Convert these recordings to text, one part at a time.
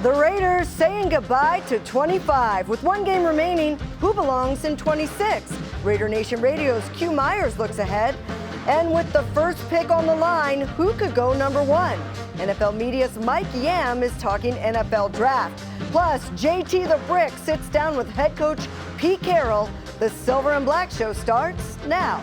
The Raiders saying goodbye to 25. With one game remaining, who belongs in 26? Raider Nation Radio's Q Myers looks ahead. And with the first pick on the line, who could go number one? NFL Media's Mike Yam is talking NFL draft. Plus, JT the Brick sits down with head coach Pete Carroll. The Silver and Black Show starts now.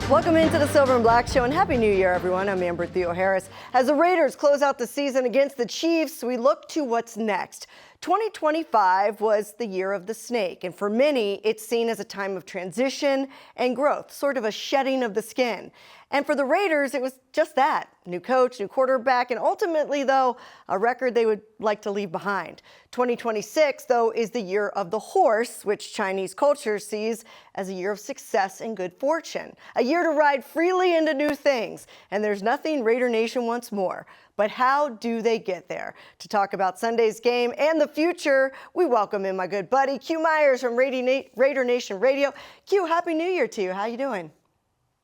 Welcome into the Silver and Black Show, and Happy New Year, everyone. I'm Amber Theoharis. As the Raiders close out the season against the Chiefs, we look to what's next. 2025 was the year of the snake, and for many, it's seen as a time of transition and growth, sort of a shedding of the skin. And for the Raiders, it was just that. New coach, new quarterback, and ultimately, though, a record they would like to leave behind. 2026, though, is the year of the horse, which Chinese culture sees as a year of success and good fortune. A year to ride freely into new things. And there's nothing Raider Nation wants more. But how do they get there? To talk about Sunday's game and the future, we welcome in my good buddy, Q Myers from Raider Nation Radio. Q, Happy New Year to you. How you doing?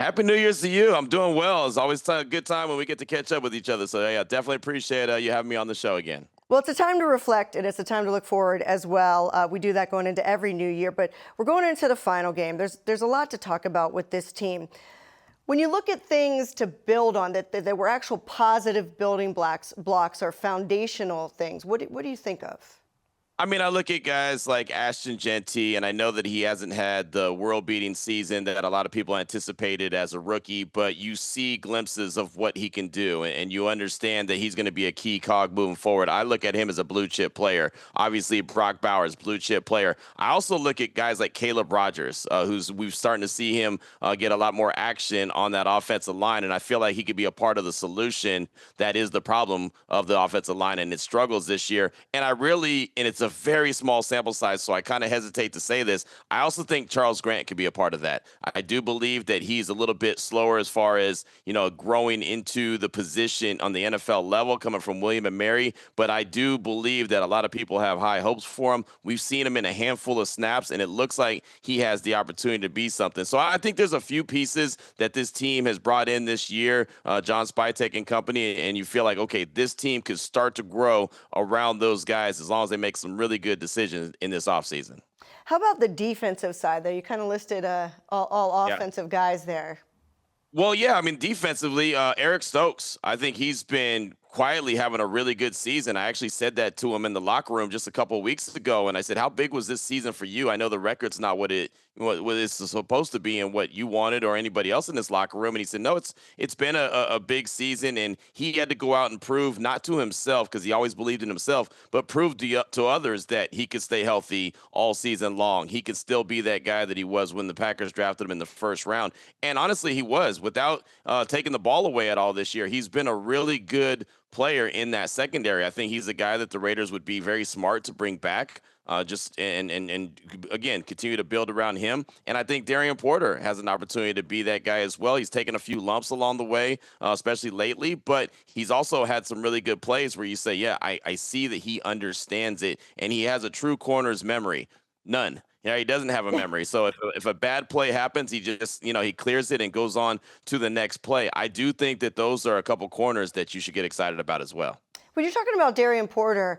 Happy New Year's to you. I'm doing well. It's always a good time when we get to catch up with each other. So, yeah, definitely appreciate you having me on the show again. Well, it's a time to reflect, and it's a time to look forward as well. We do that going into every new year, but we're going into the final game. There's a lot to talk about with this team. When you look at things to build on, that were actual positive building blocks or foundational things, what do you think of? I mean, I look at guys like Ashton Genty, and I know that he hasn't had the world-beating season that a lot of people anticipated as a rookie, but you see glimpses of what he can do, and you understand that he's going to be a key cog moving forward. I look at him as a blue-chip player. Obviously, Brock Bowers, blue-chip player. I also look at guys like Caleb Rogers, we've starting to see him get a lot more action on that offensive line, and I feel like he could be a part of the solution that is the problem of the offensive line and its struggles this year. And it's a very small sample size, so I kind of hesitate to say this. I also think Charles Grant could be a part of that. I do believe that he's a little bit slower as far as, growing into the position on the NFL level, coming from William and Mary, but I do believe that a lot of people have high hopes for him. We've seen him in a handful of snaps, and it looks like he has the opportunity to be something. So I think there's a few pieces that this team has brought in this year, John Spytek and company, and you feel like, okay, this team could start to grow around those guys as long as they make some really good decisions in this offseason. How about the defensive side, though? You kind of listed all offensive guys there. Well, yeah, I mean, defensively, Eric Stokes, I think he's been quietly having a really good season. I actually said that to him in the locker room just a couple of weeks ago, and I said, how big was this season for you? I know the record's not what it's supposed to be and what you wanted or anybody else in this locker room. And he said, no, it's been a big season, and he had to go out and prove, not to himself because he always believed in himself, but prove to others that he could stay healthy all season long. He could still be that guy that he was when the Packers drafted him in the first round. And honestly, he was. Without taking the ball away at all this year, he's been a really good player in that secondary. I think he's a guy that the Raiders would be very smart to bring back, and again, continue to build around him. And I think Darian Porter has an opportunity to be that guy as well. He's taken a few lumps along the way, especially lately, but he's also had some really good plays where you say, yeah, I see that he understands it, and he has a true corner's memory. None. Yeah, he doesn't have a memory. So if a bad play happens, he just, he clears it and goes on to the next play. I do think that those are a couple corners that you should get excited about as well. When you're talking about Darian Porter,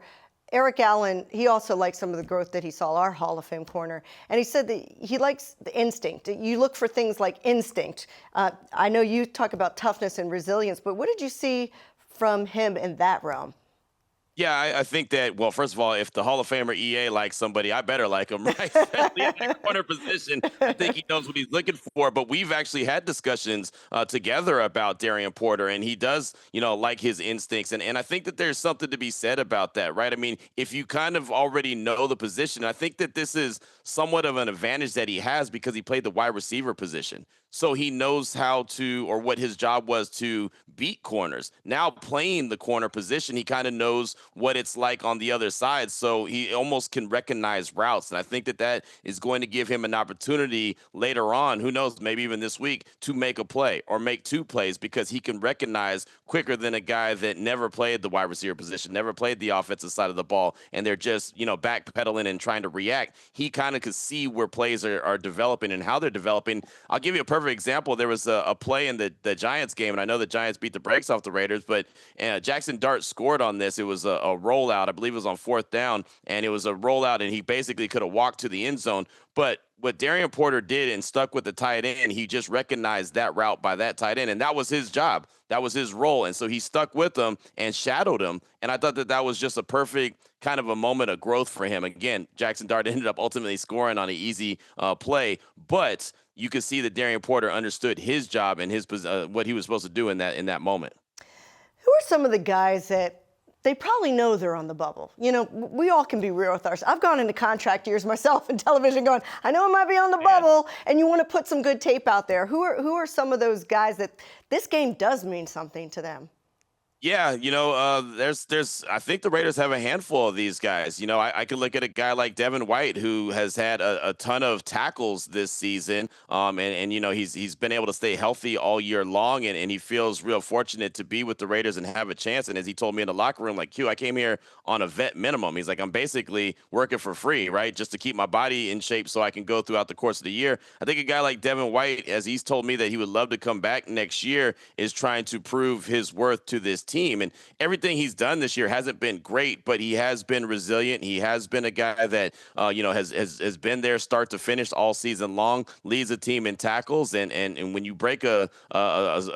Eric Allen, he also likes some of the growth that he saw, our Hall of Fame corner. And he said that he likes the instinct. You look for things like instinct. I know you talk about toughness and resilience, but what did you see from him in that realm? Yeah, I think that, well, first of all, if the Hall of Famer EA likes somebody, I better like him, right? Especially in that corner position. I think he knows what he's looking for. But we've actually had discussions together about Darian Porter, and he does, like his instincts. And I think that there's something to be said about that, right? I mean, if you kind of already know the position, I think that this is somewhat of an advantage that he has because he played the wide receiver position. So he knows how to, or what his job was to beat corners. Now playing the corner position, he kind of knows what it's like on the other side. So he almost can recognize routes. And I think that that is going to give him an opportunity later on, who knows, maybe even this week, to make a play or make two plays because he can recognize quicker than a guy that never played the wide receiver position, never played the offensive side of the ball, and they're just, backpedaling and trying to react. He kind of could see where plays are developing and how they're developing. I'll give you a perfect example. There was a play in the Giants game, and I know the Giants beat the brakes off the Raiders, but Jackson Dart scored on this. It was a rollout. I believe it was on fourth down, and it was a rollout, and he basically could have walked to the end zone. But what Darian Porter did and stuck with the tight end, he just recognized that route by that tight end, and that was his job. That was his role. And so he stuck with him and shadowed him. And I thought that that was just a perfect kind of a moment of growth for him. Again, Jackson Dart ended up ultimately scoring on an easy play, but you could see that Darian Porter understood his job and his what he was supposed to do in that moment. Who are some of the guys that they probably know they're on the bubble? We all can be real with ourselves. I've gone into contract years myself in television going, I know I might be on the bubble, and you want to put some good tape out there. Who are some of those guys that this game does mean something to them? Yeah, there's. I think the Raiders have a handful of these guys. I could look at a guy like Devin White, who has had a ton of tackles this season, and he's been able to stay healthy all year long, and he feels real fortunate to be with the Raiders and have a chance. And as he told me in the locker room, like, Q, I came here on a vet minimum. He's like, I'm basically working for free, right, just to keep my body in shape so I can go throughout the course of the year. I think a guy like Devin White, as he's told me that he would love to come back next year, is trying to prove his worth to this team. And everything he's done this year hasn't been great, but he has been resilient. He has been a guy that has been there start to finish all season long, leads a team in tackles, and when you break a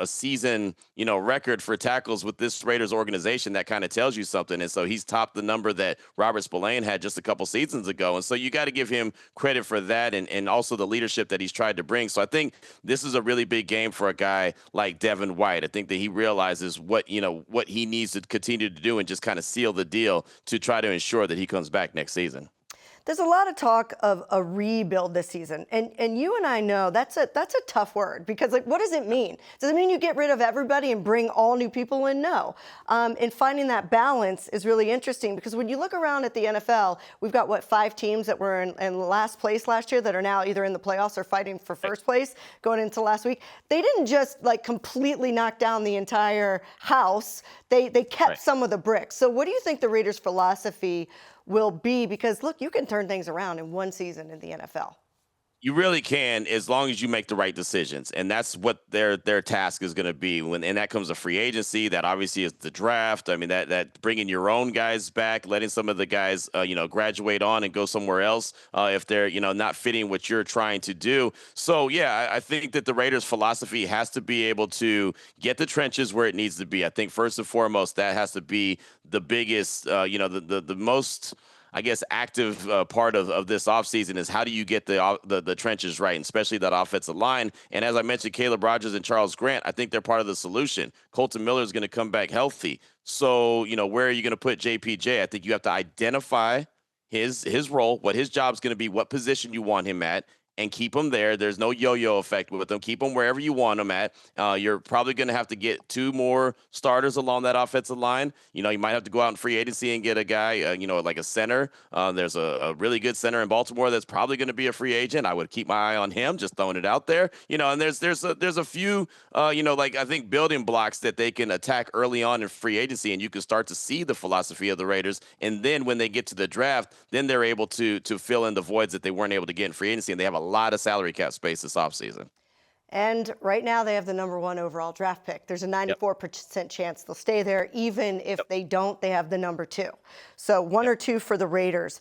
season record for tackles with this Raiders organization, that kind of tells you something. And so he's topped the number that Robert Spillane had just a couple seasons ago, and so you got to give him credit for that, and also the leadership that he's tried to bring. So I think this is a really big game for a guy like Devin White. I think that he realizes what he needs to continue to do and just kind of seal the deal to try to ensure that he comes back next season. There's a lot of talk of a rebuild this season, and you and I know that's a tough word because, like, what does it mean? Does it mean you get rid of everybody and bring all new people in? No. And finding that balance is really interesting because when you look around at the NFL, we've got 5 teams that were in last place last year that are now either in the playoffs or fighting for first place going into last week. They didn't just completely knock down the entire house. They kept some of the bricks. So what do you think the Raiders' philosophy will be? Because look, you can turn things around in one season in the NFL. You really can, as long as you make the right decisions, and that's what their task is going to be. And that comes to free agency. That obviously is the draft. I mean, that bringing your own guys back, letting some of the guys graduate on and go somewhere else if they're not fitting what you're trying to do. So yeah, I think that the Raiders' philosophy has to be able to get the trenches where it needs to be. I think first and foremost that has to be the biggest, the most, I guess, active part of this offseason is how do you get the trenches right, and especially that offensive line. And as I mentioned, Caleb Rogers and Charles Grant, I think they're part of the solution. Colton Miller is going to come back healthy. So, where are you going to put JPJ? I think you have to identify his role, what his job's going to be, what position you want him at, and keep him there. There's no yo-yo effect with them. Keep him wherever you want him at. You're probably going to have to get 2 more starters along that offensive line. You might have to go out in free agency and get a guy, like a center. There's a really good center in Baltimore that's probably going to be a free agent. I would keep my eye on him, just throwing it out there. And there's a few, I think building blocks that they can attack early on in free agency, and you can start to see the philosophy of the Raiders. And then when they get to the draft, then they're able to fill in the voids that they weren't able to get in free agency, and they have a lot of salary cap space this offseason. And right now they have the number 1 overall draft pick. There's a 94% chance they'll stay there. Even if they don't, they have the number 2. So 1 or 2 for the Raiders.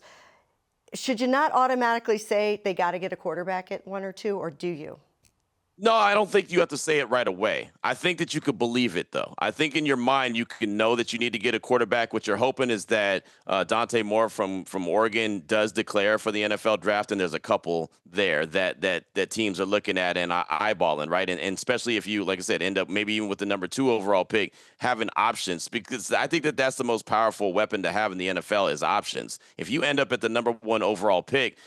Should you not automatically say they got to get a quarterback at 1 or 2, or do you? No, I don't think you have to say it right away. I think that you could believe it, though. I think in your mind you can know that you need to get a quarterback. What you're hoping is that Dante Moore from Oregon does declare for the NFL draft, and there's a couple there that teams are looking at and eyeballing, right? And especially if you, like I said, end up maybe even with the number 2 overall pick, having options, because I think that that's the most powerful weapon to have in the NFL is options. If you end up at the number 1 overall pick,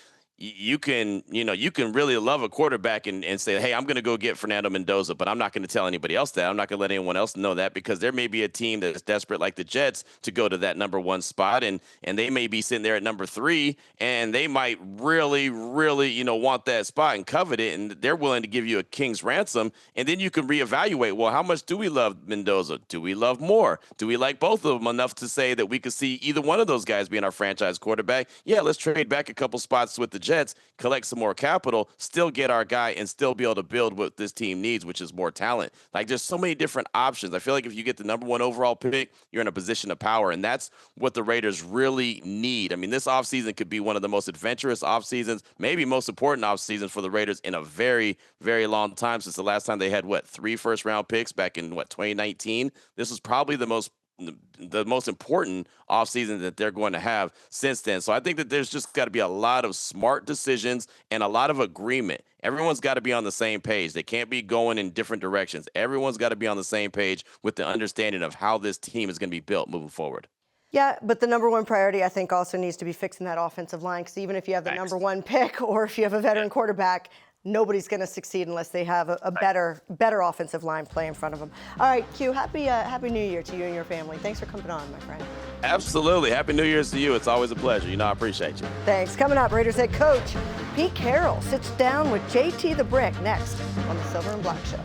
you can, you can really love a quarterback and say, hey, I'm going to go get Fernando Mendoza, but I'm not going to tell anybody else that. I'm not going to let anyone else know that, because there may be a team that's desperate like the Jets to go to that number one spot. And they may be sitting there at number 3, and they might really, really, want that spot and covet it. And they're willing to give you a king's ransom. And then you can reevaluate, well, how much do we love Mendoza? Do we love more? Do we like both of them enough to say that we could see either one of those guys being our franchise quarterback? Yeah, let's trade back a couple spots with the Jets, collect some more capital, still get our guy, and still be able to build what this team needs, which is more talent. Like, there's so many different options. I feel like if you get the number 1 overall pick, you're in a position of power, and that's what the Raiders really need. I mean, this offseason could be one of the most adventurous offseasons, maybe most important offseasons for the Raiders in a very, very long time, since the last time they had, 3 first-round picks back in, 2019? This was probably the most important offseason that they're going to have since then. So I think that there's just got to be a lot of smart decisions and a lot of agreement. Everyone's got to be on the same page. They can't be going in different directions. Everyone's got to be on the same page with the understanding of how this team is going to be built moving forward. Yeah, but the number 1 priority, I think, also needs to be fixing that offensive line, because even if you have the number 1 pick, or if you have a veteran quarterback, nobody's going to succeed unless they have a better offensive line play in front of them. All right, Q, happy New Year to you and your family. Thanks for coming on, my friend. Absolutely. Happy New Year's to you. It's always a pleasure. I appreciate you. Thanks. Coming up, Raiders head coach Pete Carroll sits down with JT the Brick next on the Silver and Black Show.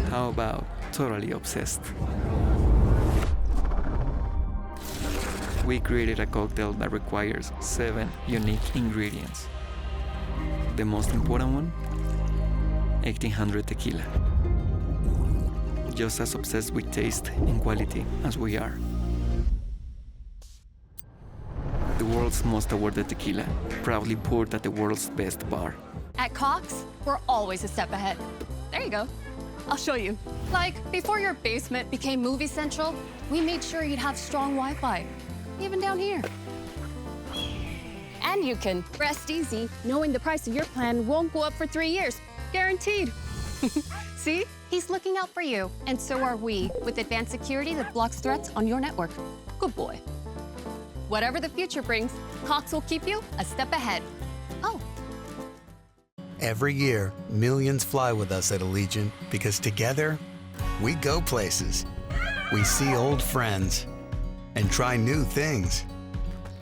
How about totally obsessed? We created a cocktail that requires 7 unique ingredients. The most important one, 1800 tequila. Just as obsessed with taste and quality as we are. The world's most awarded tequila, proudly poured at the world's best bar. At Cox, we're always a step ahead. There you go. I'll show you. Like, before your basement became Movie Central, we made sure you'd have strong Wi-Fi, even down here. And you can rest easy knowing the price of your plan won't go up for 3 years. Guaranteed. See? He's looking out for you, and so are we, with advanced security that blocks threats on your network. Good boy. Whatever the future brings, Cox will keep you a step ahead. Oh. Every year, millions fly with us at Allegiant because together, we go places. We see old friends and try new things.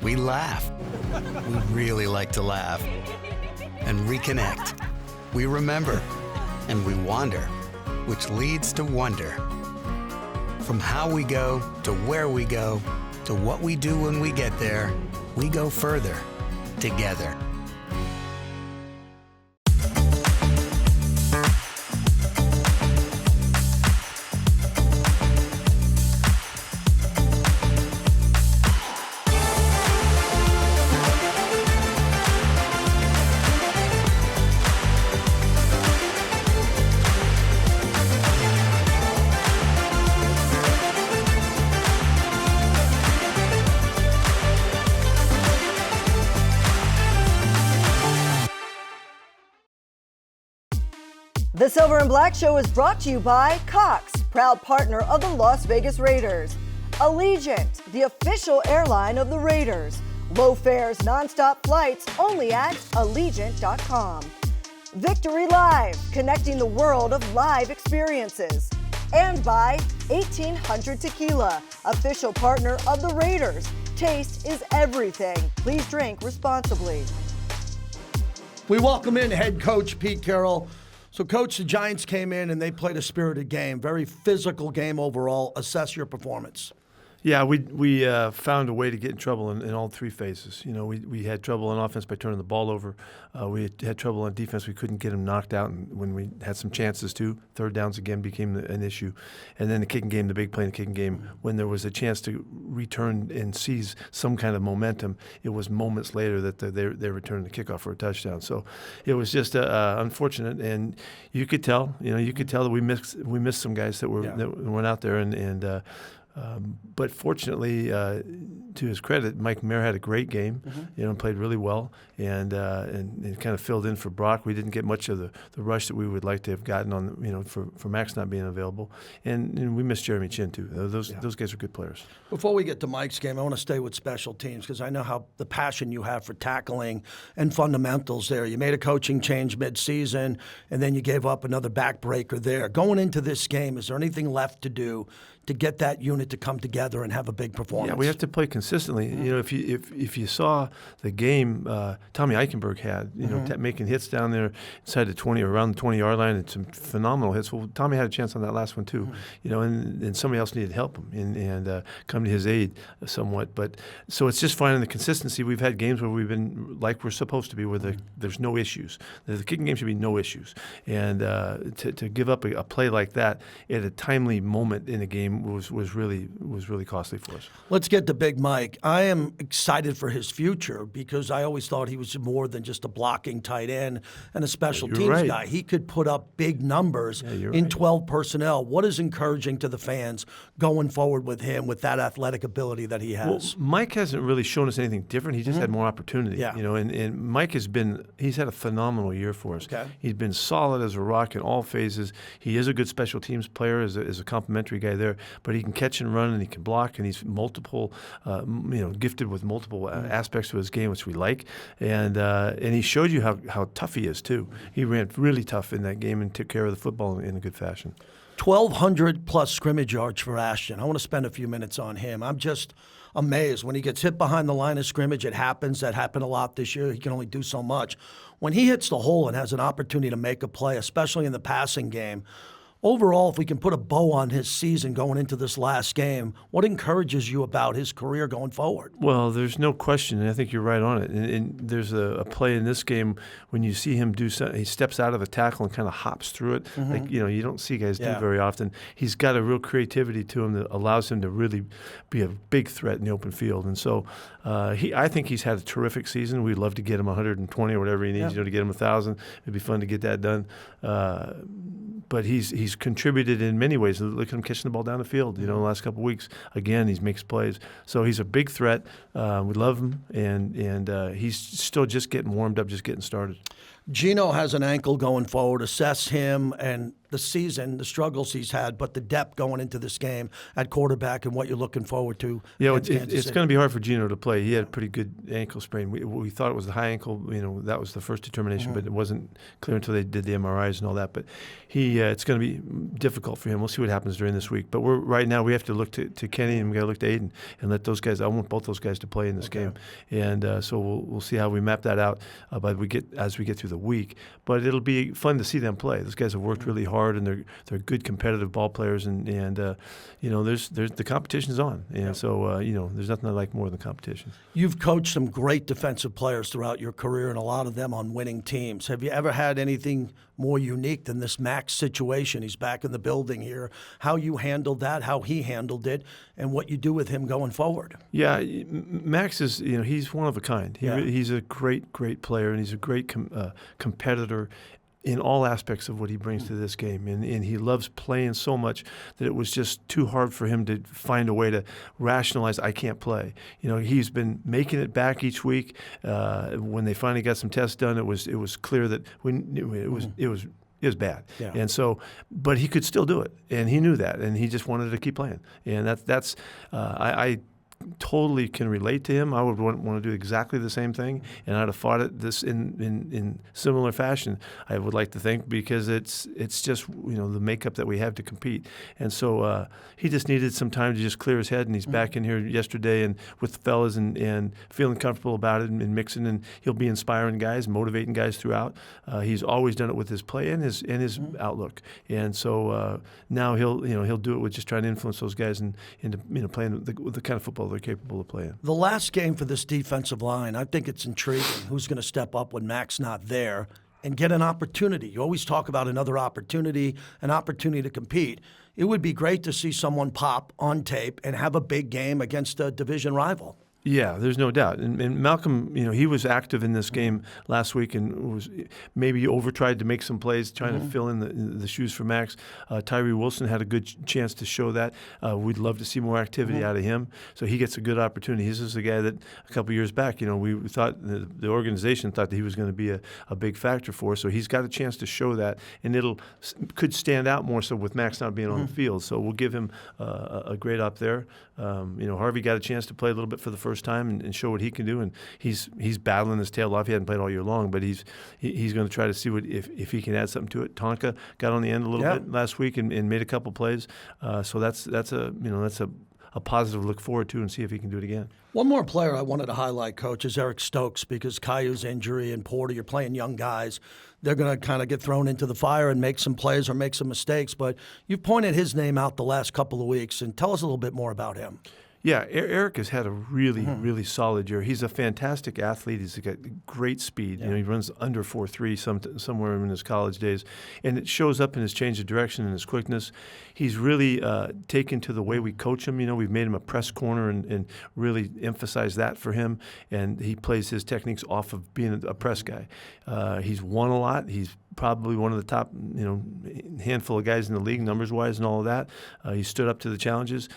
We laugh. We really like to laugh. And reconnect. We remember. And we wander, which leads to wonder. From how we go to where we go to what we do when we get there, we go further together. The Silver and Black Show is brought to you by Cox, proud partner of the Las Vegas Raiders. Allegiant, the official airline of the Raiders. Low fares, nonstop flights, only at Allegiant.com. Victory Live, connecting the world of live experiences. And by 1800 Tequila, official partner of the Raiders. Taste is everything. Please drink responsibly. We welcome in head coach Pete Carroll. So, Coach, the Giants came in and they played a spirited game, very physical game overall. Assess your performance. Yeah, we found a way to get in trouble in all 3 phases. We had trouble on offense by turning the ball over. We had trouble on defense. We couldn't get them knocked out, and when we had some chances to, third downs again became an issue. And then the kicking game, the big play in the kicking game, when there was a chance to return and seize some kind of momentum, it was moments later that they returned the kickoff for a touchdown. So it was just unfortunate, and you could tell that we missed some guys that weren't out there, and But fortunately, to his credit, Mike Mayer had a great game, and played really well, and kind of filled in for Brock. We didn't get much of the rush that we would like to have gotten on, for Max not being available, and we missed Jeremy Chin too. Those guys are good players. Before we get to Mike's game, I want to stay with special teams because I know how the passion you have for tackling and fundamentals there. You made a coaching change mid-season, and then you gave up another backbreaker there. Going into this game, is there anything left to do to get that unit to come together and have a big performance? Yeah, we have to play consistently. If you saw the game Tommy Eichenberg had, making hits down there inside the 20 or around the 20-yard line, and some phenomenal hits. Well, Tommy had a chance on that last one too, and somebody else needed to help him and come to his aid somewhat. But so it's just finding the consistency. We've had games where we've been like we're supposed to be, where there's no issues. The kicking game should be no issues, and to give up a play like that at a timely moment in a game was really costly for us. Let's get to Big Mike. I am excited for his future because I always thought he was more than just a blocking tight end and a special teams guy. He could put up big numbers in 12 personnel. What is encouraging to the fans going forward with him with that athletic ability that he has? Well, Mike hasn't really shown us anything different. He just had more opportunity. Yeah. And Mike he's had a phenomenal year for us. Okay. He's been solid as a rock in all phases. He is a good special teams player, as a complimentary guy there, but he can catch and run, and he can block, and he's gifted with multiple aspects to his game, which we like. And he showed you how tough he is too. He ran really tough in that game and took care of the football in a good fashion. 1,200 plus scrimmage yards for Ashton. I want to spend a few minutes on him. I'm just amazed. When he gets hit behind the line of scrimmage, it happens. That happened a lot this year. He can only do so much. When he hits the hole and has an opportunity to make a play, especially in the passing game, overall, if we can put a bow on his season going into this last game, what encourages you about his career going forward? Well, there's no question, and I think you're right on it. And there's a play in this game when you see him do something. He steps out of a tackle and kind of hops through it. Like, you don't see guys do very often. He's got a real creativity to him that allows him to really be a big threat in the open field. And so I think he's had a terrific season. We'd love to get him 120 or whatever he needs, to get him 1,000. It'd be fun to get that done. But he's contributed in many ways. Look at him catching the ball down the field, in the last couple of weeks. Again, he makes plays. So he's a big threat. We love him, and he's still just getting warmed up, just getting started. Gino has an ankle going forward. Assess him and the season, the struggles he's had, but the depth going into this game at quarterback and what you're looking forward to. Yeah, it's going to be hard for Gino to play. He had a pretty good ankle sprain. We thought it was the high ankle. That was the first determination, but it wasn't clear until they did the MRIs and all that. But it's going to be difficult for him. We'll see what happens during this week. But right now we have to look to Kenny, and we got to look to Aiden and let those guys. I want both those guys to play in this game, and so we'll see how we map that out. But as we get through the week. But it'll be fun to see them play. Those guys have worked really hard, and they're good competitive ball players, and there's the competition's on, and so there's nothing I like more than competition. You've coached some great defensive players throughout your career, and a lot of them on winning teams. Have you ever had anything more unique than this Max situation? He's back in the building here. How you handled that, how he handled it, and what you do with him going forward. Yeah, Max is he's one of a kind. He's a great player, and he's a great competitor in all aspects of what he brings to this game. And he loves playing so much that it was just too hard for him to find a way to rationalize, I can't play. He's been making it back each week. When they finally got some tests done, it was clear that it was bad. Yeah. And so, but he could still do it, and he knew that, and he just wanted to keep playing. And I totally can relate to him. I would want to do exactly the same thing, and I'd have fought it this in similar fashion. I would like to think, because it's just the makeup that we have to compete. And so he just needed some time to just clear his head, and he's back in here yesterday and with the fellas and feeling comfortable about it and mixing, and he'll be inspiring guys, motivating guys throughout. He's always done it with his play and his outlook, and so now he'll do it with just trying to influence those guys into playing the kind of football they're capable of playing. The last game for this defensive line, I think it's intriguing who's going to step up when Mac's not there and get an opportunity. You always talk about another opportunity, an opportunity to compete. It would be great to see someone pop on tape and have a big game against a division rival. Yeah, there's no doubt. And Malcolm, he was active in this game last week and was maybe tried to make some plays, trying to fill in the shoes for Max. Tyree Wilson had a good chance to show that. We'd love to see more activity out of him, so he gets a good opportunity. He's just a guy that a couple years back, we thought the organization thought that he was going to be a big factor for us. So he's got a chance to show that, and could stand out more so with Max not being on the field. So we'll give him a grade up there. Harvey got a chance to play a little bit for the first time and show what he can do, and he's battling his tail off. He hadn't played all year long, but he's going to try to see if he can add something to it. Tonka got on the end a little bit last week and made a couple plays, so that's a positive look forward to, and see if he can do it again. One more player I wanted to highlight, Coach, is Eric Stokes, because Caillou's injury and Porter, you're playing young guys. They're going to kind of get thrown into the fire and make some plays or make some mistakes, but you've pointed his name out the last couple of weeks, and tell us a little bit more about him. Yeah, Eric has had a really solid year. He's a fantastic athlete. He's got great speed. He runs under 4.3 somewhere in his college days, and it shows up in his change of direction and his quickness. He's really taken to the way we coach him. We've made him a press corner and really emphasized that for him, and he plays his techniques off of being a press guy. He's won a lot. He's probably one of the top, handful of guys in the league, numbers-wise and all of that. He stood up to the challenges.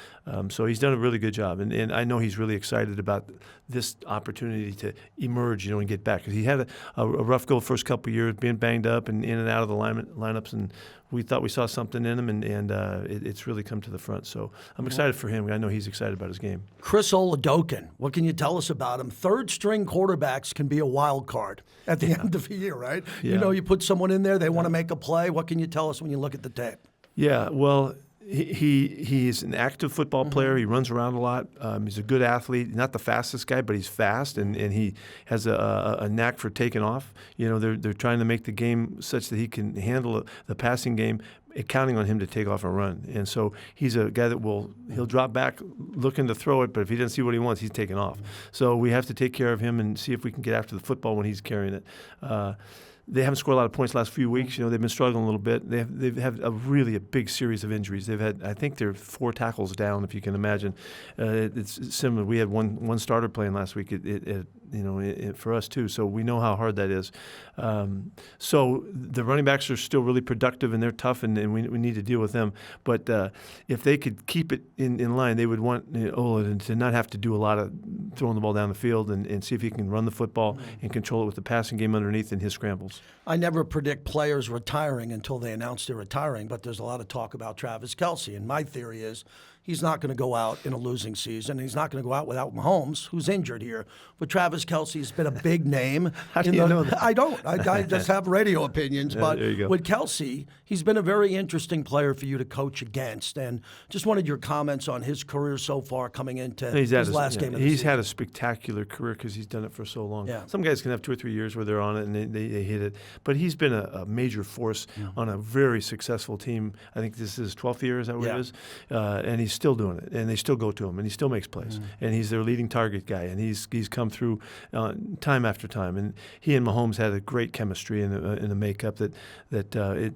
So he's done a really good job. And I know he's really excited about this opportunity to emerge, and get back. Because he had a rough go first couple of years, being banged up and in and out of the lineups, and we thought we saw something in him, and it's really come to the front. So I'm excited for him. I know he's excited about his game. Chris Oladokin, what can you tell us about him? Third-string quarterbacks can be a wild card at the end of the year, right? Yeah. You put someone in there, they want to make a play. What can you tell us when you look at the tape? Yeah, well, he's an active football player. He runs around a lot. He's a good athlete. Not the fastest guy, but he's fast, and he has a knack for taking off. They're trying to make the game such that he can handle the passing game, counting on him to take off and run. And so he's a guy that he'll drop back looking to throw it, but if he doesn't see what he wants, he's taking off. So we have to take care of him and see if we can get after the football when he's carrying it. They haven't scored a lot of points the last few weeks. They've been struggling a little bit. They've had a big series of injuries. They've had, I think, they're 4 tackles down, if you can imagine. It's similar. We had one starter playing last week. For us too. So we know how hard that is. So the running backs are still really productive, and they're tough, and we need to deal with them. But if they could keep it in line, they would want Ola to not have to do a lot of throwing the ball down the field, and see if he can run the football and control it with the passing game underneath and his scrambles. I never predict players retiring until they announce they're retiring, but there's a lot of talk about Travis Kelce, and my theory is he's not going to go out in a losing season. He's not going to go out without Mahomes, who's injured here. But Travis Kelce's been a big name. How do you know that? I don't. I just have radio opinions. Yeah, but there you go. with Kelce, he's been a very interesting player for you to coach against. And just wanted your comments on his career so far coming into his last game of the He's season. had a spectacular career because he's done it for so long. Yeah. Some guys can have 2 or 3 years where they're on it and they hit it. But he's been a major force on a very successful team. I think this is his 12th year, is that what it is? And he's still doing it. And they still go to him, and he still makes plays. And he's their leading target guy, and he's come through time after time. And he and Mahomes had a great chemistry in the makeup that it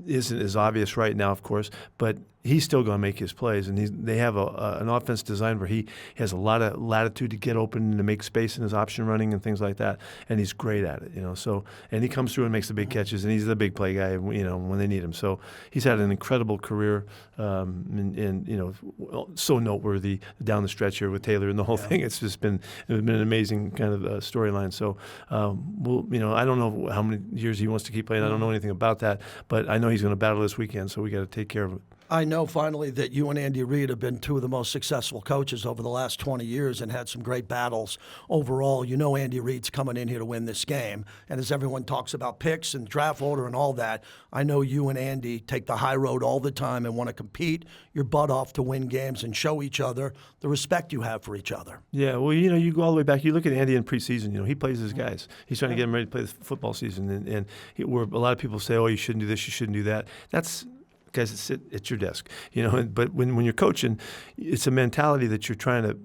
isn't as obvious right now, of course, but he's still going to make his plays, and they have an offense designed where he has a lot of latitude to get open and to make space in his option running and things like that, and he's great at it, So, and he comes through and makes the big catches, and he's the big play guy, when they need him. So he's had an incredible career, and so noteworthy down the stretch here with Taylor and the whole thing. It's just been an amazing kind of storyline. So, I don't know how many years he wants to keep playing. I don't know anything about that, but I know he's going to battle this weekend, so we got to take care of it. I know finally that you and Andy Reid have been 2 of the most successful coaches over the last 20 years and had some great battles overall. Andy Reid's coming in here to win this game. And as everyone talks about picks and draft order and all that, I know you and Andy take the high road all the time and want to compete your butt off to win games and show each other the respect you have for each other. Yeah, well, you go all the way back. You look at Andy in preseason, he plays his guys. He's trying to get them ready to play the football season. Where a lot of people say, oh, you shouldn't do this, you shouldn't do that. That's guys that sit at your desk, But when you're coaching, it's a mentality that you're trying to,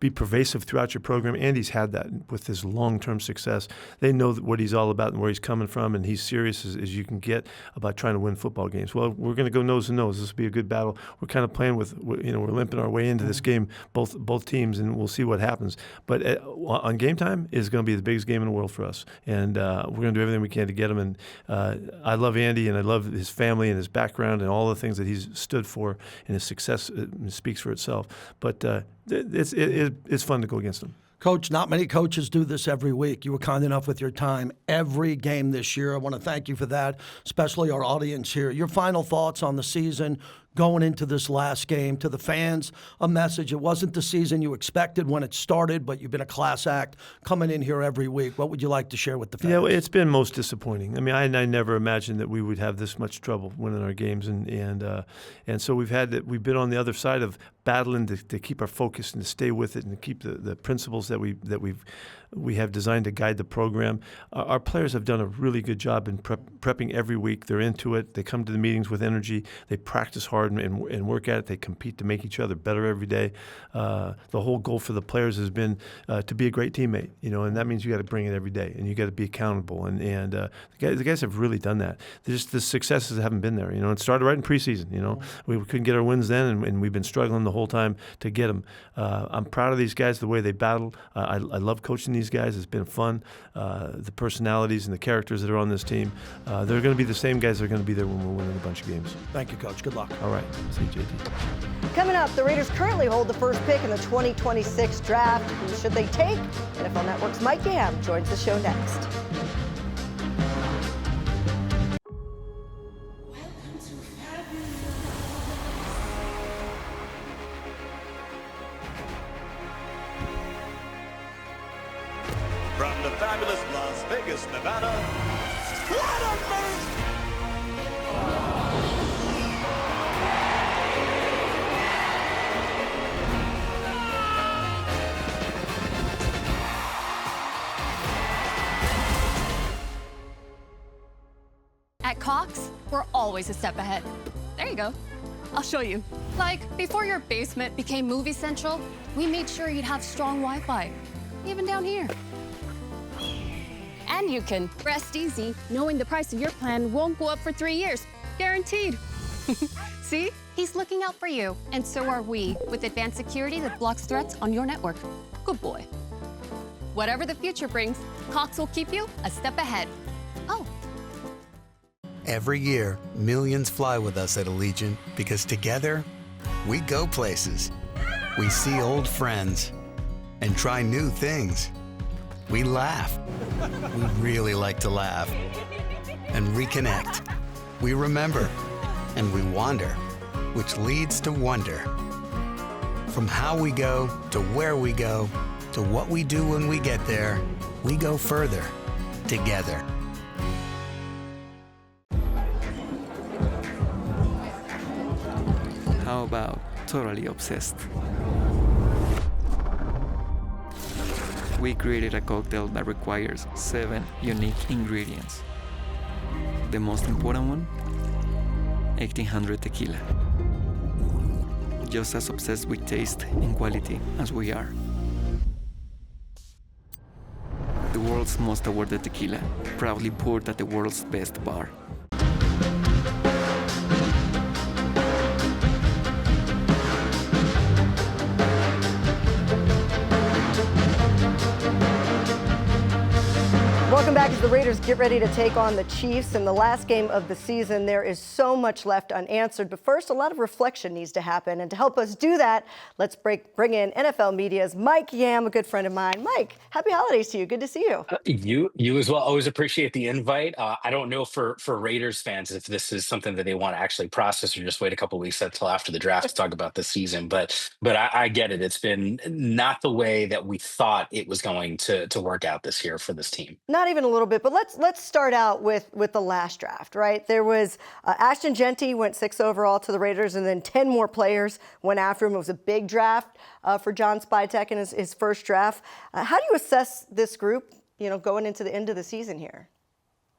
be pervasive throughout your program. Andy's had that with his long-term success. They know what he's all about and where he's coming from, and he's serious as you can get about trying to win football games. Well, we're going to go nose to nose. This will be a good battle. We're kind of playing with, we're limping our way into this game, both teams, and we'll see what happens. But on game time is going to be the biggest game in the world for us, and we're going to do everything we can to get him. And I love Andy, and I love his family and his background and all the things that he's stood for, and his success speaks for itself. But it's fun to go against him. Coach, not many coaches do this every week. You were kind enough with your time every game this year. I want to thank you for that, especially our audience here. Your final thoughts on the season going into this last game, to the fans, a message. It wasn't the season you expected when it started, but you've been a class act coming in here every week. What would you like to share with the fans? Yeah, it's been most disappointing. I mean, I never imagined that we would have this much trouble winning our games, and so we've been on the other side of battling to keep our focus and to stay with it and to keep the principles that we have designed to guide the program. Our players have done a really good job in prepping every week. They're into it. They come to the meetings with energy. They practice hard and work at it. They compete to make each other better every day. The whole goal for the players has been to be a great teammate, and that means you got to bring it every day, and you got to be accountable. And the guys have really done that. The successes haven't been there. It started right in preseason. We couldn't get our wins then, and we've been struggling the whole time to get them. I'm proud of these guys, the way they battled. I love coaching these guys. It's been fun. The personalities and the characters that are on this team, they're going to be the same guys that are going to be there when we're winning a bunch of games. Thank you, Coach. Good luck. All right. See you, JT. Coming up, the Raiders currently hold the first pick in the 2026 draft. Who should they take? NFL Network's Mike Yam joins the show next. From the fabulous Las Vegas, Nevada, what a move! At Cox, we're always a step ahead. There you go. I'll show you. Like, before your basement became Movie Central, we made sure you'd have strong Wi-Fi, even down here. And you can rest easy knowing the price of your plan won't go up for 3 years. Guaranteed. See? He's looking out for you, and so are we, with advanced security that blocks threats on your network. Good boy. Whatever the future brings, Cox will keep you a step ahead. Oh. Every year, millions fly with us at Allegiant because together, we go places. We see old friends and try new things. We laugh. We really like to laugh. And reconnect. We remember. And we wander, which leads to wonder. From how we go to where we go to what we do when we get there, we go further together. How about totally obsessed? We created a cocktail that requires 7 unique ingredients. The most important one, 1800 tequila. Just as obsessed with taste and quality as we are. The world's most awarded tequila, proudly poured at the world's best bar. Welcome back as the Raiders get ready to take on the Chiefs in the last game of the season. There is so much left unanswered, but first, a lot of reflection needs to happen. And to help us do that, let's bring in NFL Media's Mike Yam, a good friend of mine. Mike, happy holidays to you. Good to see you. You as well. Always appreciate the invite. I don't know for Raiders fans if this is something that they want to actually process or just wait a couple weeks until after the draft to talk about the season. But I get it. It's been not the way that we thought it was going to work out this year for this team. Not even a little bit, but let's start out with the last draft, right? There was Ashton Genty went 6th overall to the Raiders, and then 10 more players went after him. It was a big draft for John Spytek in his first draft. How do you assess this group, going into the end of the season here?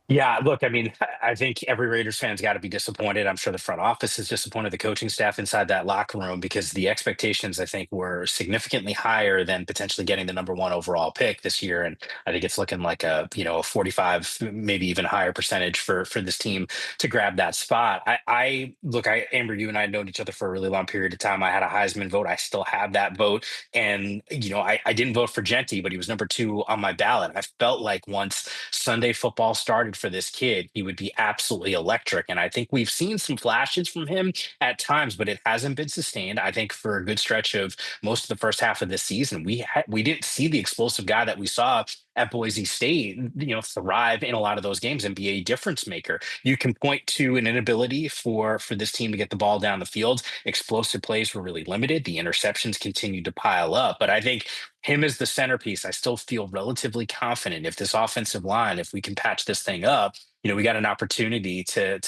Yeah, look, I mean, I think every Raiders fan's got to be disappointed. I'm sure the front office is disappointed, the coaching staff inside that locker room, because the expectations, I think, were significantly higher than potentially getting the number one overall pick this year. And I think it's looking like a 45, maybe even higher percentage for this team to grab that spot. I look, Amber, you and I had known each other for a really long period of time. I had a Heisman vote. I still have that vote. And, I didn't vote for Genty, but he was number two on my ballot. I felt like once Sunday football started for this kid, he would be absolutely electric. And I think we've seen some flashes from him at times, but it hasn't been sustained. I think for a good stretch of most of the first half of the season, we didn't see the explosive guy that we saw at Boise State, thrive in a lot of those games and be a difference maker. You can point to an inability for this team to get the ball down the field. Explosive plays were really limited. The interceptions continued to pile up, but I think him as the centerpiece, I still feel relatively confident if this offensive line, if we can patch this thing up, we got an opportunity to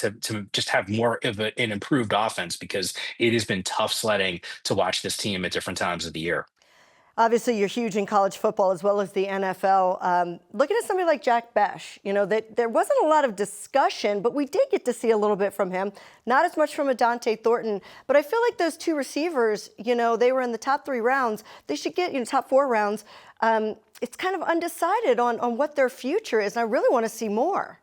just have more of an improved offense, because it has been tough sledding to watch this team at different times of the year. Obviously, you're huge in college football as well as the NFL. Looking at somebody like Jack Besh, there wasn't a lot of discussion, but we did get to see a little bit from him. Not as much from a Dante Thornton, but I feel like those two receivers, they were in the top 3 rounds. They should get, top 4 rounds. It's kind of undecided on what their future is, and I really want to see more.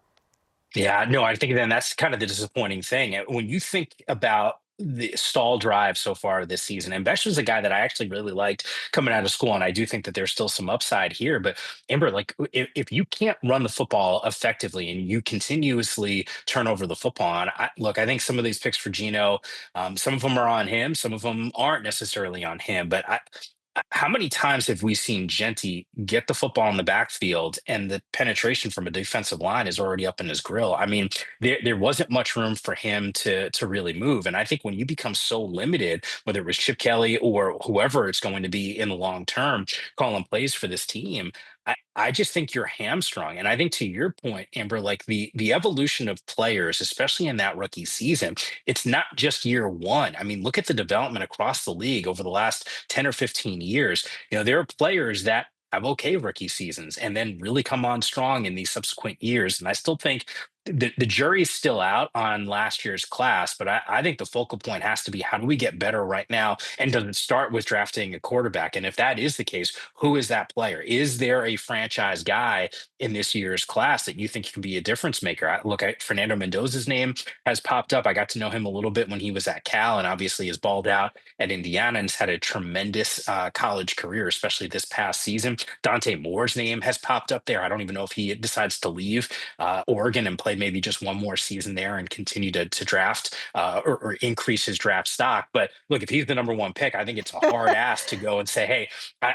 Yeah, no, I think then that's kind of the disappointing thing. When you think about the stall drive so far this season, and Besh was a guy that I actually really liked coming out of school, and I do think that there's still some upside here. But Amber, like if you can't run the football effectively and you continuously turn over the football, and I think some of these picks for Geno, some of them are on him, some of them aren't necessarily on him. But how many times have we seen Genty get the football in the backfield and the penetration from a defensive line is already up in his grill? I mean, there wasn't much room for him to really move. And I think when you become so limited, whether it was Chip Kelly or whoever it's going to be in the long term, calling plays for this team, I just think you're hamstrung. And I think to your point, Amber, like the evolution of players, especially in that rookie season, it's not just year one. I mean, look at the development across the league over the last 10 or 15 years. There are players that have okay rookie seasons and then really come on strong in these subsequent years. And I still think the jury's still out on last year's class, but I think the focal point has to be, how do we get better right now? And does it start with drafting a quarterback? And if that is the case, who is that player? Is there a franchise guy in this year's class that you think can be a difference maker? Fernando Mendoza's name has popped up. I got to know him a little bit when he was at Cal, and obviously has balled out at Indiana and has had a tremendous college career, especially this past season. Dante Moore's name has popped up there. I don't even know if he decides to leave Oregon and play maybe just one more season there and continue to draft or increase his draft stock. But look, if he's the number one pick, I think it's a hard ask to go and say, hey,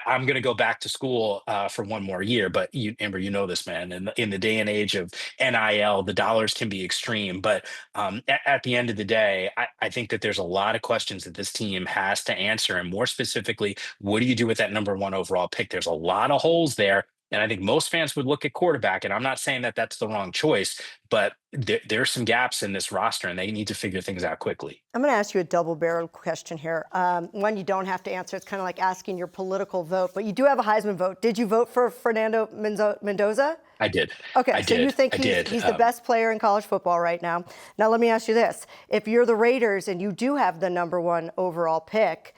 I'm going to go back to school for one more year. But Amber, this, man, in the day and age of NIL, the dollars can be extreme. But at the end of the day, I think that there's a lot of questions that this team has to answer. And more specifically, what do you do with that number one overall pick? There's a lot of holes there. And I think most fans would look at quarterback, and I'm not saying that that's the wrong choice, but there's some gaps in this roster, and they need to figure things out quickly. I'm going to ask you a double-barreled question here. One you don't have to answer. It's kind of like asking your political vote, but you do have a Heisman vote. Did you vote for Fernando Mendoza? I did. Okay, so you think he's the best player in college football right now. Now, let me ask you this. If you're the Raiders and you do have the number one overall pick,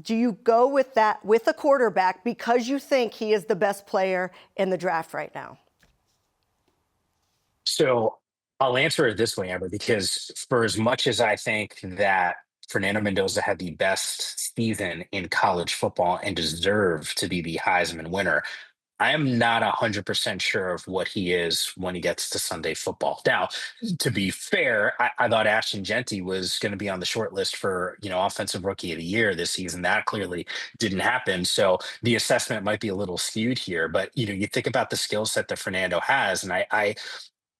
do you go with that, with a quarterback, because you think he is the best player in the draft right now? So I'll answer it this way, Amber, because for as much as I think that Fernando Mendoza had the best season in college football and deserved to be the Heisman winner, I am not 100% sure of what he is when he gets to Sunday football. Now, to be fair, I thought Ashton Genty was going to be on the short list for, offensive rookie of the year this season. That clearly didn't happen. So the assessment might be a little skewed here, but, you think about the skill set that Fernando has. And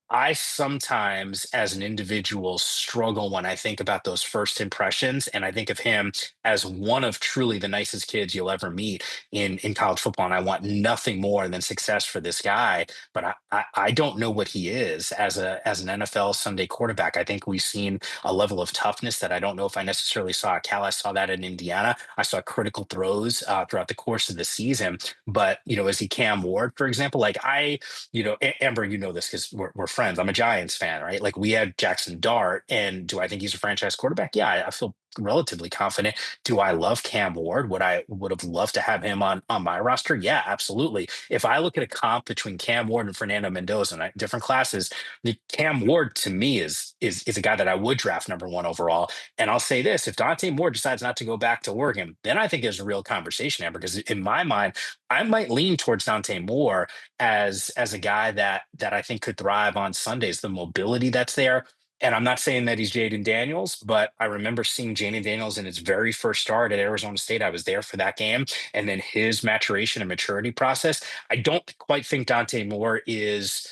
I sometimes, as an individual, struggle when I think about those first impressions, and I think of him as one of truly the nicest kids you'll ever meet in college football. And I want nothing more than success for this guy, but I don't know what he is as an NFL Sunday quarterback. I think we've seen a level of toughness that I don't know if I necessarily saw at Cal. I saw that in Indiana. I saw critical throws throughout the course of the season. But is he Cam Ward, for example? Amber, this because we're friends. I'm a Giants fan, right? Like we had Jackson Dart, and do I think he's a franchise quarterback? Yeah, I feel relatively confident. Do I love Cam Ward? Would have loved to have him on my roster? Yeah, absolutely. If I look at a comp between Cam Ward and Fernando Mendoza in different classes, the Cam Ward to me is a guy that I would draft number one overall. And I'll say this: if Dante Moore decides not to go back to Oregon, then I think there's a real conversation there, because in my mind, I might lean towards Dante Moore as a guy that I think could thrive on Sundays. The mobility that's there. And I'm not saying that he's Jaden Daniels, but I remember seeing Jaden Daniels in his very first start at Arizona State. I was there for that game. And then his maturation and maturity process. I don't quite think Dante Moore is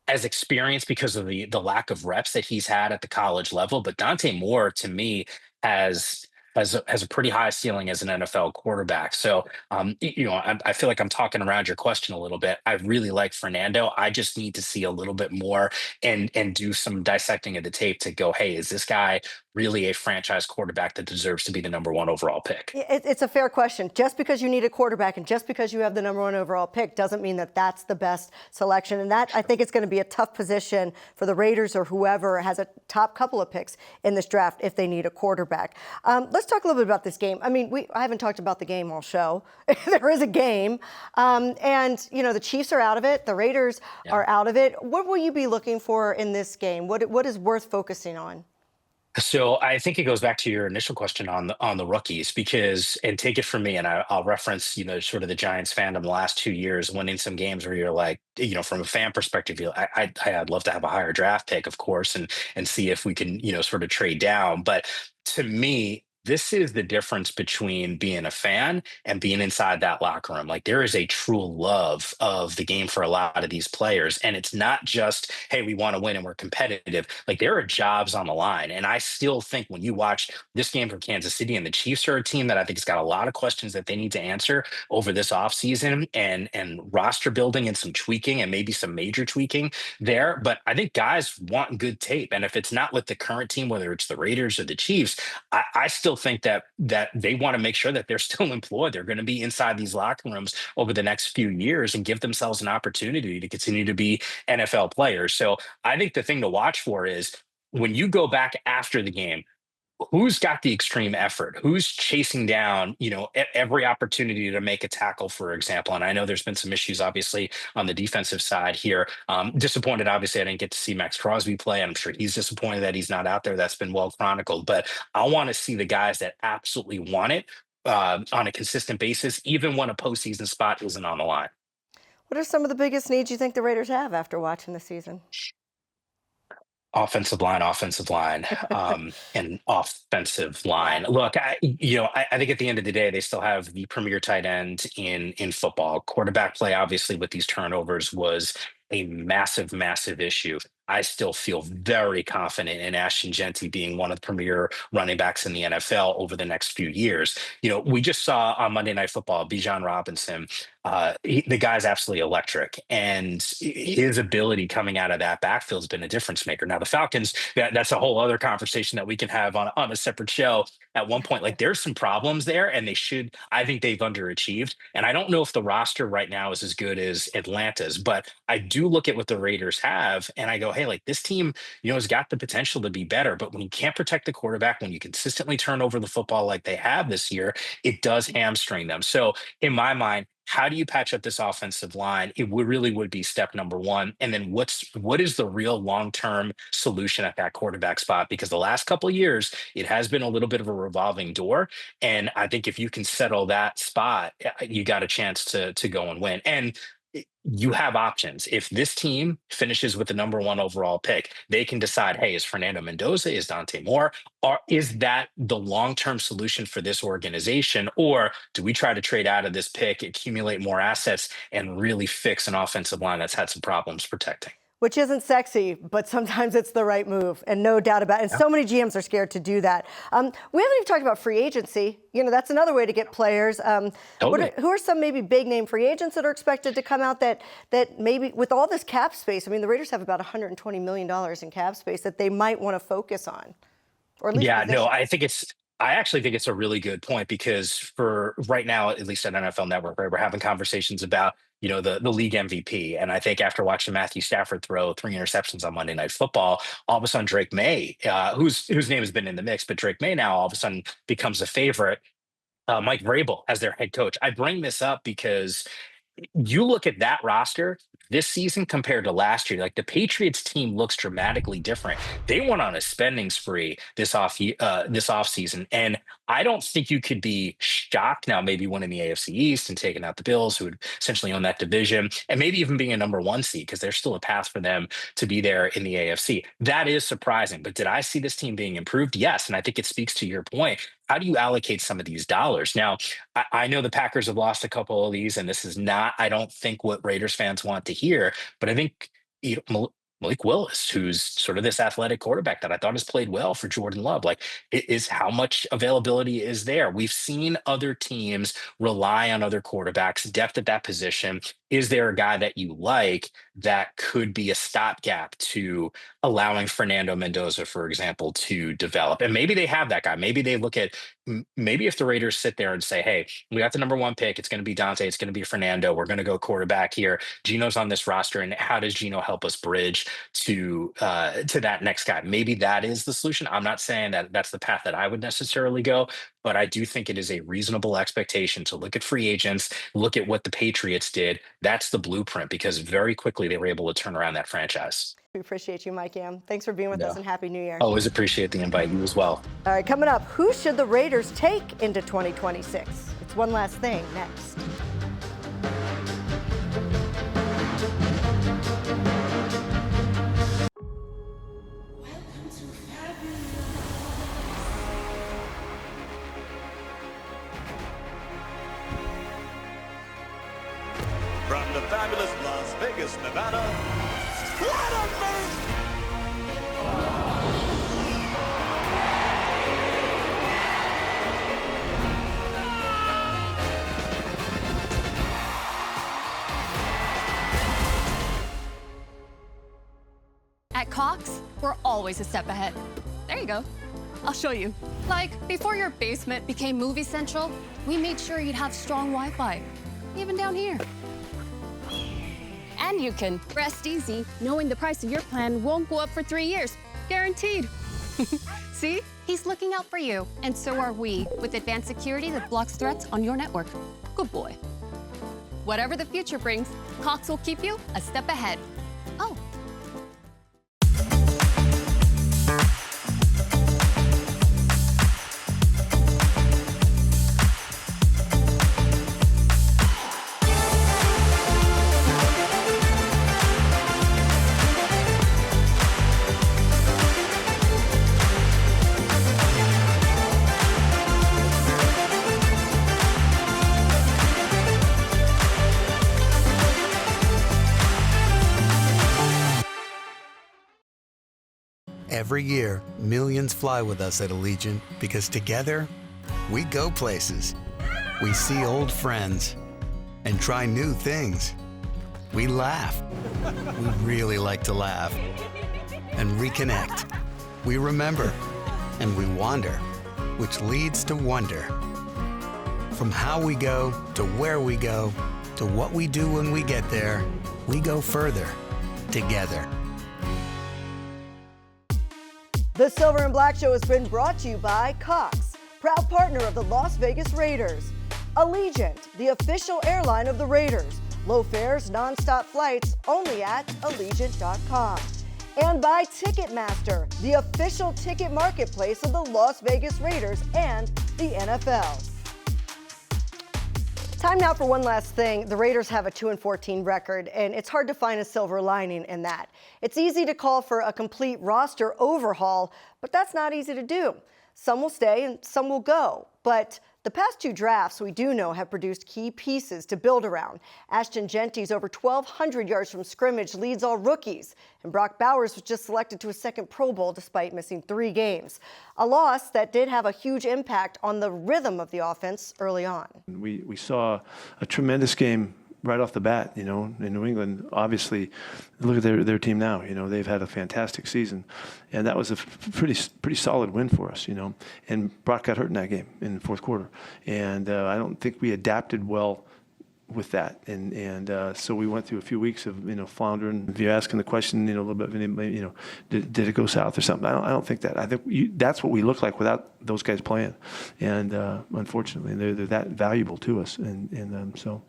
as experienced because of the lack of reps that he's had at the college level. But Dante Moore, to me, has has a pretty high ceiling as an NFL quarterback. So, I feel like I'm talking around your question a little bit. I really like Fernando. I just need to see a little bit more and do some dissecting of the tape to go, hey, is this guy really a franchise quarterback that deserves to be the number one overall pick? It's a fair question. Just because you need a quarterback and just because you have the number one overall pick doesn't mean that that's the best selection. And that, I think, it's going to be a tough position for the Raiders or whoever has a top couple of picks in this draft if they need a quarterback. Let's talk a little bit about this game. I mean, I haven't talked about the game all show. There is a game. And, the Chiefs are out of it. The Raiders are out of it. What will you be looking for in this game? What is worth focusing on? So I think it goes back to your initial question on the rookies, because, and take it from me, and I'll reference sort of the Giants fandom the last 2 years, winning some games where you're like, from a fan perspective, I'd love to have a higher draft pick, of course, and see if we can sort of trade down. But to me, this is the difference between being a fan and being inside that locker room. Like, there is a true love of the game for a lot of these players. And it's not just, hey, we want to win and we're competitive. Like, there are jobs on the line. And I still think when you watch this game from Kansas City, and the Chiefs are a team that I think has got a lot of questions that they need to answer over this offseason, and roster building and some tweaking and maybe some major tweaking there. But I think guys want good tape. And if it's not with the current team, whether it's the Raiders or the Chiefs, I still think that they want to make sure that they're still employed. They're going to be inside these locker rooms over the next few years and give themselves an opportunity to continue to be NFL players. So I think the thing to watch for is when you go back after the game, who's got the extreme effort, who's chasing down every opportunity to make a tackle, for example. And I know there's been some issues obviously on the defensive side here. Disappointed obviously I didn't get to see Max Crosby play. I'm sure he's disappointed that he's not out there. That's been well chronicled. But I want to see the guys that absolutely want it on a consistent basis, even when a postseason spot isn't on the line. What are some of the biggest needs you think the Raiders have after watching the season? Offensive line, and offensive line. Look, I think at the end of the day, they still have the premier tight end in football. Quarterback play, obviously, with these turnovers was a massive, massive issue. I still feel very confident in Ashton Genty being one of the premier running backs in the NFL over the next few years. We just saw on Monday Night Football, Bijan Robinson. The guy's absolutely electric, and his ability coming out of that backfield has been a difference maker. Now, the Falcons, that's a whole other conversation that we can have on a separate show at one point. Like, there's some problems there, and I think they've underachieved. And I don't know if the roster right now is as good as Atlanta's, but I do look at what the Raiders have, and I go, hey, like, this team, has got the potential to be better. But when you can't protect the quarterback, when you consistently turn over the football like they have this year, it does hamstring them. So in my mind, how do you patch up this offensive line? It really would be step number one. And then what is the real long-term solution at that quarterback spot? Because the last couple of years, it has been a little bit of a revolving door. And I think if you can settle that spot, you got a chance to go and win. And you have options. If this team finishes with the number one overall pick, they can decide, hey, is Fernando Mendoza, is Dante Moore, or is that the long-term solution for this organization? Or do we try to trade out of this pick, accumulate more assets, and really fix an offensive line that's had some problems protecting? Which isn't sexy, but sometimes it's the right move, and no doubt about it. And so many GMs are scared to do that. We haven't even talked about free agency. That's another way to get players. Totally. Who are some maybe big name free agents that are expected to come out that maybe with all this cap space? I mean, the Raiders have about $120 million in cap space that they might want to focus on, or at least I actually think it's a really good point, because for right now, at least at NFL Network, right, we're having conversations about the league MVP. And I think after watching Matthew Stafford throw 3 interceptions on Monday Night Football, all of a sudden Drake May, whose name has been in the mix, but Drake May now all of a sudden becomes a favorite. Mike Vrabel as their head coach. I bring this up because you look at that roster this season compared to last year, like the Patriots team looks dramatically different. They went on a spending spree this off season, and I don't think you could be shocked now maybe winning the AFC East and taking out the Bills, who would essentially own that division, and maybe even being a #1 seed, because there's still a path for them to be there in the AFC. That is surprising. But did I see this team being improved? Yes. And I think it speaks to your point. How do you allocate some of these dollars? Now, I know the Packers have lost a couple of these, and this is not, I don't think, what Raiders fans want to hear, but I think Malik Willis, who's sort of this athletic quarterback that I thought has played well for Jordan Love, like, how much availability is there? We've seen other teams rely on other quarterbacks, depth at that position. Is there a guy that you like that could be a stopgap to allowing Fernando Mendoza, for example, to develop? And maybe they have that guy. Maybe they look at, maybe if the Raiders sit there and say, hey, we got the #1 pick, it's going to be Dante, it's going to be Fernando, we're going to go quarterback here. Gino's on this roster, and how does Gino help us bridge to that next guy? Maybe that is the solution. I'm not saying that that's the path that I would necessarily go, but I do think it is a reasonable expectation to look at free agents, look at what the Patriots did. That's the blueprint, because very quickly they were able to turn around that franchise. We appreciate you, Mike Yam. Thanks for being with us, and Happy New Year. Always appreciate the invite. You as well. All right, coming up, who should the Raiders take into 2026? It's One Last Thing next. From the fabulous Las Vegas, Nevada, what a move! At Cox, we're always a step ahead. There you go. I'll show you. Like, before your basement became Movie Central, we made sure you'd have strong Wi-Fi, even down here. And you can rest easy knowing the price of your plan won't go up for 3 years. Guaranteed. See? He's looking out for you. And so are we, with advanced security that blocks threats on your network. Good boy. Whatever the future brings, Cox will keep you a step ahead. Oh. Every year, millions fly with us at Allegiant because together, we go places. We see old friends and try new things. We laugh. We really like to laugh. And reconnect. We remember. And we wander, which leads to wonder. From how we go to where we go to what we do when we get there, we go further together. The Silver and Black Show has been brought to you by Cox, proud partner of the Las Vegas Raiders. Allegiant, the official airline of the Raiders. Low fares, nonstop flights, only at Allegiant.com. And by Ticketmaster, the official ticket marketplace of the Las Vegas Raiders and the NFL. Time now for one last thing. The Raiders have a 2-14 record, and it's hard to find a silver lining in that. It's easy to call for a complete roster overhaul, but that's not easy to do. Some will stay and some will go. But the past 2 drafts, we do know, have produced key pieces to build around. Ashton Genty's over 1,200 yards from scrimmage leads all rookies. And Brock Bowers was just selected to a second Pro Bowl despite missing 3 games. A loss that did have a huge impact on the rhythm of the offense early on. We saw a tremendous game right off the bat, in New England. Obviously, look at their team now. They've had a fantastic season, and that was a pretty solid win for us. And Brock got hurt in that game in the fourth quarter, and I don't think we adapted well with that, and so we went through a few weeks of floundering. If you're asking the question, a little bit, did it go south or something? I don't think that. I think that's what we look like without those guys playing, and unfortunately, they're that valuable to us, and so.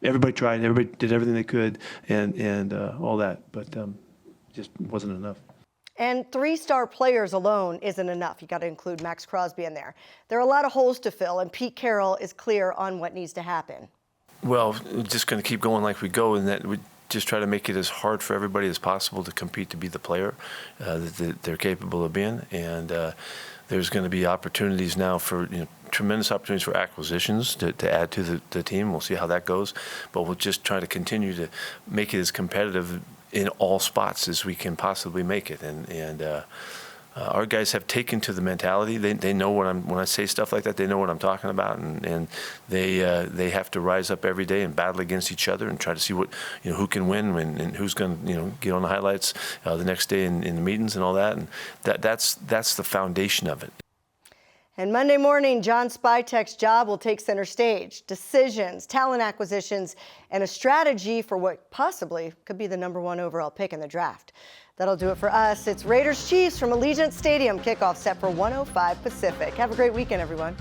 Everybody tried. Everybody did everything they could, and all that, but just wasn't enough. And 3-star players alone isn't enough. You got to include Max Crosby in there. There are a lot of holes to fill, and Pete Carroll is clear on what needs to happen. Well, we're just going to keep going like we go, and that we just try to make it as hard for everybody as possible to compete to be the player that they're capable of being, and there's going to be opportunities now for tremendous opportunities for acquisitions to add to the team. We'll see how that goes, but we'll just try to continue to make it as competitive in all spots as we can possibly make it. And our guys have taken to the mentality. They know when I say stuff like that, they know what I'm talking about, and they have to rise up every day and battle against each other and try to see what who can win and who's going to get on the highlights the next day in the meetings and all that. And that's the foundation of it. And Monday morning, John Spytek's job will take center stage. Decisions, talent acquisitions, and a strategy for what possibly could be the #1 overall pick in the draft. That'll do it for us. It's Raiders Chiefs from Allegiant Stadium. Kickoff set for 1:05 Pacific. Have a great weekend, everyone.